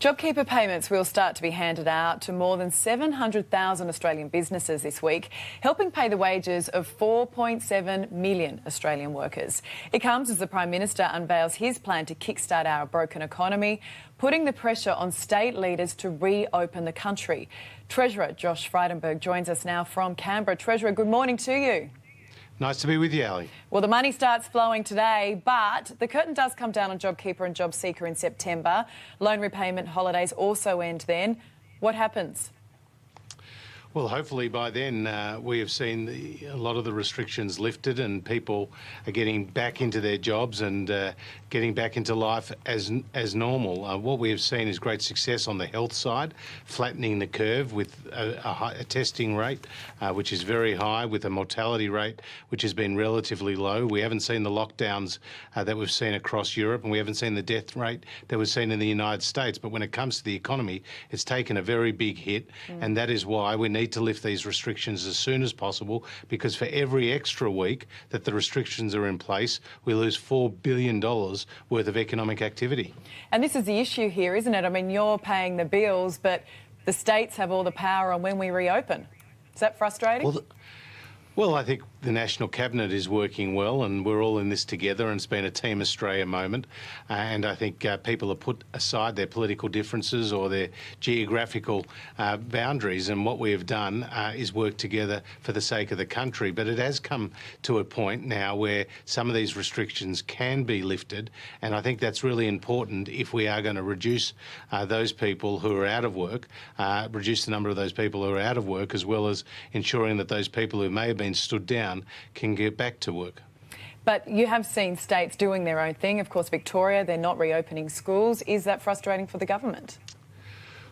JobKeeper payments will start to be handed out to more than 700,000 Australian businesses this week, helping pay the wages of 4.7 million Australian workers. It comes as the Prime Minister unveils his plan to kickstart our broken economy, putting the pressure on state leaders to reopen the country. Treasurer Josh Frydenberg joins us now from Canberra. Treasurer, good morning to you. Nice to be with you, Ali. Well, the money starts flowing today, but the curtain does come down on JobKeeper and JobSeeker in September. Loan repayment holidays also end then. What happens? Well, hopefully by then we have seen a lot of the restrictions lifted and people are getting back into their jobs and getting back into life as normal. What we have seen is great success on the health side, flattening the curve with a testing rate which is very high, with a mortality rate which has been relatively low. We haven't seen the lockdowns that we've seen across Europe, and we haven't seen the death rate that we've seen in the United States. But when it comes to the economy, it's taken a very big hit, and that is why we need to lift these restrictions as soon as possible, because for every extra week that the restrictions are in place, we lose $4 billion worth of economic activity. And this is the issue here, isn't it? I mean, you're paying the bills, but the states have all the power on when we reopen. Is that frustrating? Well, I think the National Cabinet is working well, and we're all in this together, and it's been a Team Australia moment. And I think people have put aside their political differences or their geographical boundaries, and what we have done is work together for the sake of the country. But it has come to a point now where some of these restrictions can be lifted, and I think that's really important if we are going to reduce those people who are out of work, reduce the number of those people who are out of work, as well as ensuring that those people who may have been stood down can get back to work. But you have seen states doing their own thing. Of course, Victoria, they're not reopening schools. Is that frustrating for the government?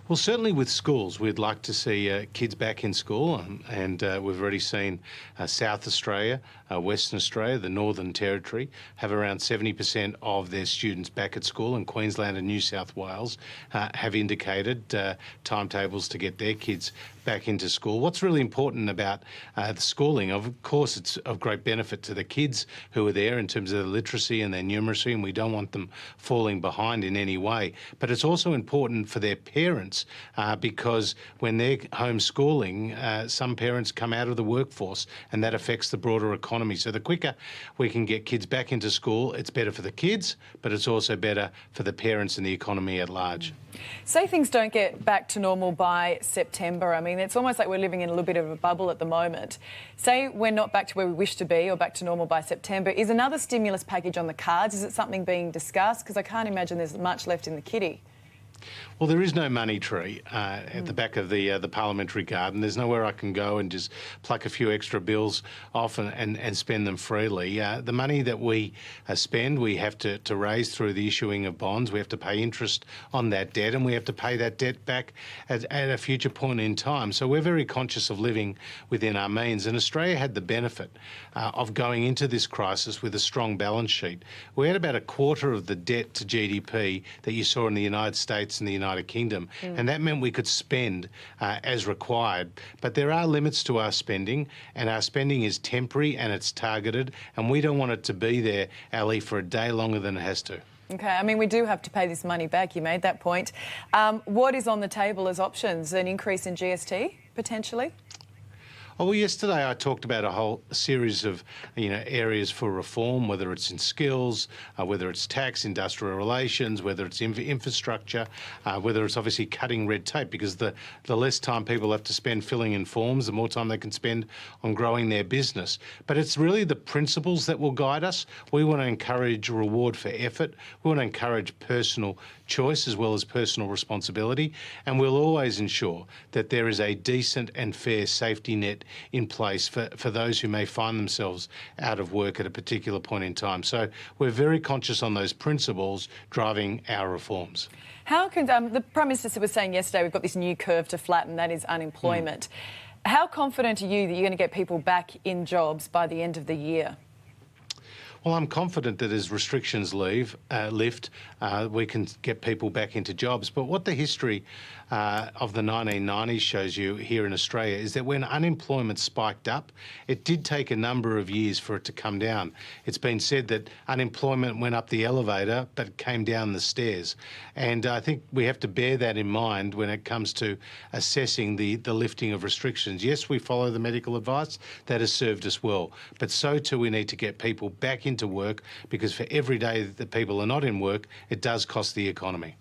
Well, certainly with schools, we'd like to see kids back in school, and we've already seen South Australia, Western Australia, the Northern Territory have around 70% of their students back at school, and Queensland and New South Wales have indicated timetables to get their kids back into school. What's really important about the schooling, of course, it's of great benefit to the kids who are there in terms of their literacy and their numeracy, and we don't want them falling behind in any way. But it's also important for their parents because when they're homeschooling, some parents come out of the workforce, and that affects the broader economy. So the quicker we can get kids back into school, it's better for the kids, but it's also better for the parents and the economy at large. Say things don't get back to normal by September. I mean, it's almost like we're living in a little bit of a bubble at the moment. Say we're not back to where we wish to be or back to normal by September. Is another stimulus package on the cards? Is it something being discussed? Because I can't imagine there's much left in the kitty. Well, there is no money tree at the back of the parliamentary garden. There's nowhere I can go and just pluck a few extra bills off and spend them freely. The money that we spend, we have to raise through the issuing of bonds. We have to pay interest on that debt, and we have to pay that debt back at a future point in time. So we're very conscious of living within our means. And Australia had the benefit of going into this crisis with a strong balance sheet. We had about a quarter of the debt to GDP that you saw in the United States and the United Kingdom, and that meant we could spend as required. But there are limits to our spending, and our spending is temporary and it's targeted, and we don't want it to be there, Ali, for a day longer than it has to. OK, I mean, we do have to pay this money back. You made that point. What is on the table as options? An increase in GST, potentially? Oh, well, yesterday I talked about a whole series of, areas for reform, whether it's in skills, whether it's tax, industrial relations, whether it's infrastructure, whether it's obviously cutting red tape, because the less time people have to spend filling in forms, the more time they can spend on growing their business. But it's really the principles that will guide us. We want to encourage reward for effort. We want to encourage personal choice as well as personal responsibility, and we'll always ensure that there is a decent and fair safety net in place for those who may find themselves out of work at a particular point in time. So we're very conscious on those principles driving our reforms. How can the Prime Minister was saying yesterday we've got this new curve to flatten, that is unemployment. How confident are you that you're going to get people back in jobs by the end of the year? Well, I'm confident that as restrictions lift, we can get people back into jobs. But what the history of the 1990s shows you here in Australia is that when unemployment spiked up, it did take a number of years for it to come down. It's been said that unemployment went up the elevator but came down the stairs. And I think we have to bear that in mind when it comes to assessing the lifting of restrictions. Yes, we follow the medical advice. That has served us well. But so too we need to get people back into work, because for every day that people are not in work, it does cost the economy.